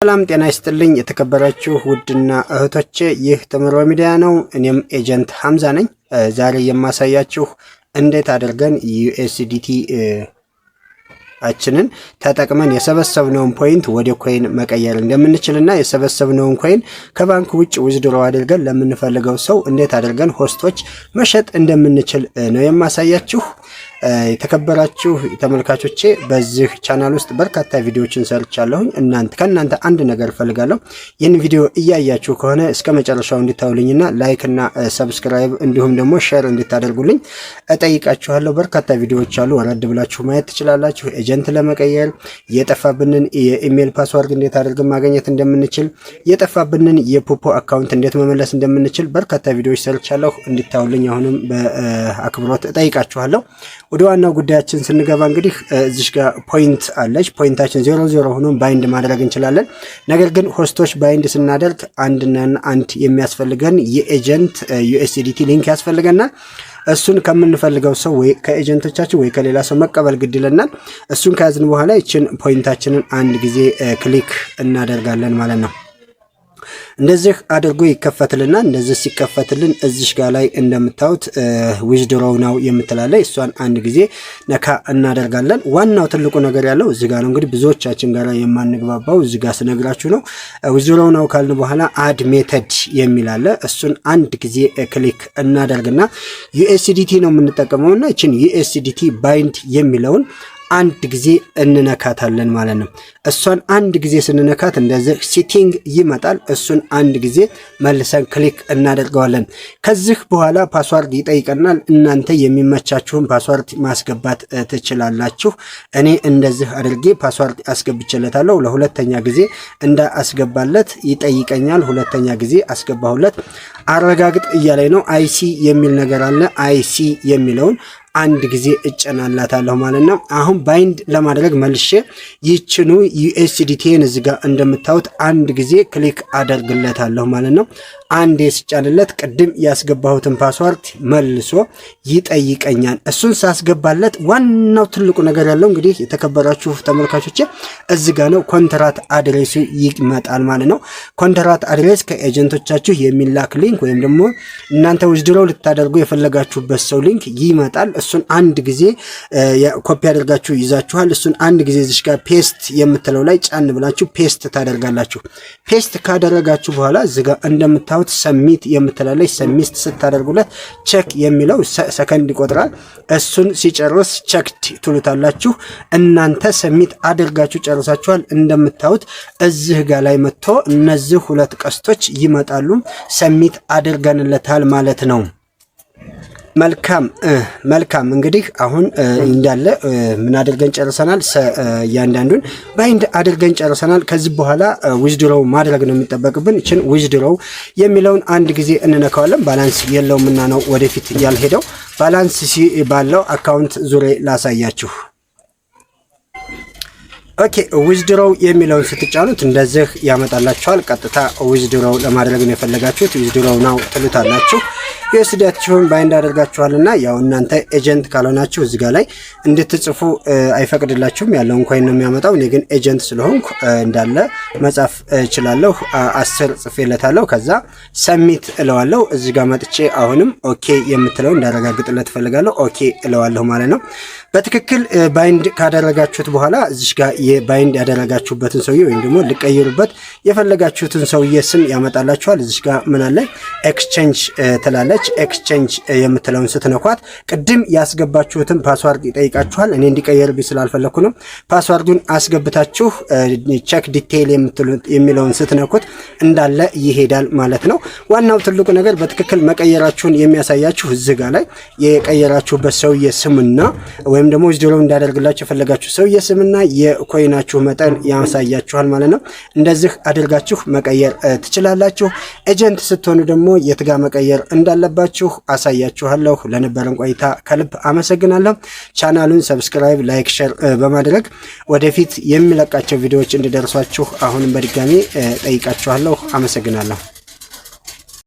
ሰላም ጤና ይስጥልኝ የተከበራችሁ ውድና እህቶቼ፣ ይህ ተምሮ ሚዲያ ነው። እኔም ኤጀንት ሐምዛ ነኝ። ዛሬ የማሳያችሁ እንዴት አድርገን ዩኤስዲቲ አችንን ተጠቅመን የሰበሰብነውን ፖይንት ወደ ኮይን መቀየር እንደምንችልና የሰበሰብነውን ኮይን ከባንክ ውጭ ዊዝድሮ አድርገን ለምንፈልገው ሰው እንዴት አድርገን ሆስቶች መሸጥ እንደምንችል ነው የማሳያችሁ። የተከበራችሁ ተመልካቾቼ፣ በዚህ ቻናል ውስጥ በርካታ ቪዲዮዎችን ሰርቻለሁኝ። ከእናንተ አንድ ነገር ፈልጋለሁ። ይህን ቪዲዮ እያያችሁ ከሆነ እስከ መጨረሻው እንድታዩልኝና ላይክ እና ሰብስክራይብ እንዲሁም ደግሞ ሼር እንድታደርጉልኝ እጠይቃችኋለሁ። በርካታ ቪዲዮዎች አሉ፣ ወረድ ብላችሁ ማየት ትችላላችሁ። ኤጀንት ለመቀየር የጠፋብንን የኢሜል ፓስወርድ እንዴት አድርገን ማግኘት እንደምንችል፣ የጠፋብንን የፖፖ አካውንት እንዴት መመለስ እንደምንችል በርካታ ቪዲዮዎች ሰርቻለሁ። እንድታዩልኝ አሁንም በአክብሮት እጠይቃችኋለሁ። ወደ ዋናው ጉዳያችን ስንገባ እንግዲህ እዚህ ጋር ፖይንት አለች። ፖይንታችን 00 ሆኖ ባይንድ ማድረግ እንችላለን። ነገር ግን ሆስቶች ባይንድ ስናደርግ አንድ የሚያስፈልገን የኤጀንት ዩኤስዲቲ ሊንክ ያስፈልገናል። እሱን ከምንፈልገው ሰው ወይ ከኤጀንቶቻችን ወይ ከሌላ ሰው መቀበል ግድ ይለናል። እሱን ከያዝን በኋላ ይችን ፖይንታችንን አንድ ጊዜ ክሊክ እናደርጋለን ማለት ነው። እንደዚህ አድርጎ ይከፈትልና እንደዚህ ሲከፈትልን እዚህ ጋር ላይ እንደምታዩት ዊዝድሮው ናው የምትላለች እሷን አንድ ጊዜ ነካ እናደርጋለን። ዋናው ትልቁ ነገር ያለው እዚህ ጋር ነው። እንግዲህ ብዙዎቻችን ጋር የማንግባባው እዚህ ጋር ስነግራችሁ ነው። ዊዝድሮው ናው ካልን በኋላ አድ ሜተድ የሚል አለ። እሱን አንድ ጊዜ ክሊክ እናደርግና ዩኤስዲቲ ነው የምንጠቀመውና እቺን ዩኤስዲቲ ባይንድ የሚለውን አንድ ጊዜ እንነካታለን ማለት ነው። እሷን አንድ ጊዜ ስንነካት እንደዚህ ሴቲንግ ይመጣል። እሱን አንድ ጊዜ መልሰን ክሊክ እናደርገዋለን። ከዚህ በኋላ ፓስዋርድ ይጠይቀናል። እናንተ የሚመቻችሁን ፓስዋርድ ማስገባት ትችላላችሁ። እኔ እንደዚህ አድርጌ ፓስዋርድ አስገብቼለታለሁ። ለሁለተኛ ጊዜ እንዳስገባለት ይጠይቀኛል። ሁለተኛ ጊዜ አስገባሁለት። አረጋግጥ እያለኝ ነው። አይሲ የሚል ነገር አለ። አይሲ የሚለውን አንድ ጊዜ እጨናላታለሁ ማለት ነው። አሁን ባይንድ ለማድረግ መልሼ ይችኑ ዩኤስዲቲን እዚህ ጋር እንደምታዩት አንድ ጊዜ ክሊክ አደርግለታለሁ ማለት ነው። አንዴ ስጫንለት ቅድም ያስገባሁትን ፓስዋርድ መልሶ ይጠይቀኛል። እሱን ሳስገባለት ዋናው ትልቁ ነገር ያለው እንግዲህ የተከበራችሁ ተመልካቾቼ እዚህ ጋር ነው። ኮንትራት አድሬሱ ይመጣል ማለት ነው። ኮንትራት አድሬስ ከኤጀንቶቻችሁ የሚላክ ሊንክ ወይም ደግሞ እናንተ ዊዝድሮ ልታደርጉ የፈለጋችሁበት ሰው ሊንክ ይመጣል። እሱን አንድ ጊዜ ኮፒ አድርጋችሁ ይዛችኋል። እሱን አንድ ጊዜ እዚህ ጋር ፔስት የምትለው ላይ ጫን ብላችሁ ፔስት ታደርጋላችሁ። ፔስት ካደረጋችሁ በኋላ እዚህ ጋር እንደምታዩት ሰሚት የምትላለች ሰሚት ስታደርጉለት ቼክ የሚለው ሰከንድ ይቆጥራል። እሱን ሲጨርስ ቼክድ ትሉታላችሁ። እናንተ ሰሚት አድርጋችሁ ጨርሳችኋል። እንደምታዩት እዚህ ጋር ላይ መጥቶ እነዚህ ሁለት ቀስቶች ይመጣሉ። ሰሚት አድርገንለታል ማለት ነው። መልካም እንግዲህ አሁን እንዳለ ምን አድርገን ጨርሰናል። እያንዳንዱን ባይንድ አድርገን ጨርሰናል። ከዚህ በኋላ ዊዝድሮው ማድረግ ነው የሚጠበቅብን። እቺን ዊዝድሮው የሚለውን አንድ ጊዜ እንነካዋለን። ባላንስ የለውምና ነው ወደፊት ያልሄደው። ባላንስ ባለው አካውንት ዙሪያ ላሳያችሁ። ኦኬ ዊዝድሮው የሚለውን ስትጫኑት እንደዚህ ያመጣላችኋል። ቀጥታ ዊዝድሮው ለማድረግ ነው የፈለጋችሁት። ዊዝድሮው ናው ትሉታላችሁ። ዩኤስዲቲውን ባይንድ አድርጋችኋልና ያው እናንተ ኤጀንት ካልሆናችሁ እዚህ ጋር ላይ እንድትጽፉ አይፈቅድላችሁም። ያለውን ኮይን ነው የሚያመጣው። እኔ ግን ኤጀንት ስለሆንኩ እንዳለ መጻፍ እችላለሁ። 10 ጽፌለታለሁ። ከዛ ሰሚት እለዋለሁ። እዚህ ጋር መጥቼ አሁንም ኦኬ የምትለው እንዳረጋግጥለት ፈልጋለሁ። ኦኬ እለዋለሁ ማለት ነው። በትክክል ባይንድ ካደረጋችሁት በኋላ እዚህ ጋር የባይንድ ያደረጋችሁበትን ሰውዬ ወይም ደግሞ ልቀይሩበት የፈለጋችሁትን ሰውዬ ስም ያመጣላችኋል። እዚህ ጋር ምን አለ ኤክስቼንጅ ትላለች። ኤክስቼንጅ የምትለውን ስትነኳት ቅድም ያስገባችሁትን ፓስዋርድ ይጠይቃችኋል። እኔ እንዲቀየርብኝ ስላልፈለኩ ነው። ፓስዋርዱን አስገብታችሁ ቼክ ዲቴይል የሚለውን ስትነኩት እንዳለ ይሄዳል ማለት ነው። ዋናው ትልቁ ነገር በትክክል መቀየራችሁን የሚያሳያችሁ እዚህ ጋር ላይ የቀየራችሁበት ሰውዬ ስምና ወይም ደግሞ ዊዝድሮ እንዳደርግላችሁ የፈለጋችሁ ሰውዬ ስምና የኮይናችሁ መጠን ያሳያችኋል ማለት ነው። እንደዚህ አድርጋችሁ መቀየር ትችላላችሁ። ኤጀንት ስትሆኑ ደግሞ የት ጋር መቀየር እንዳለባችሁ አሳያችኋለሁ። ለነበረን ቆይታ ከልብ አመሰግናለሁ። ቻናሉን ሰብስክራይብ፣ ላይክ፣ ሼር በማድረግ ወደፊት የሚለቃቸው ቪዲዮዎች እንዲደርሷችሁ አሁንም በድጋሚ ጠይቃችኋለሁ። አመሰግናለሁ።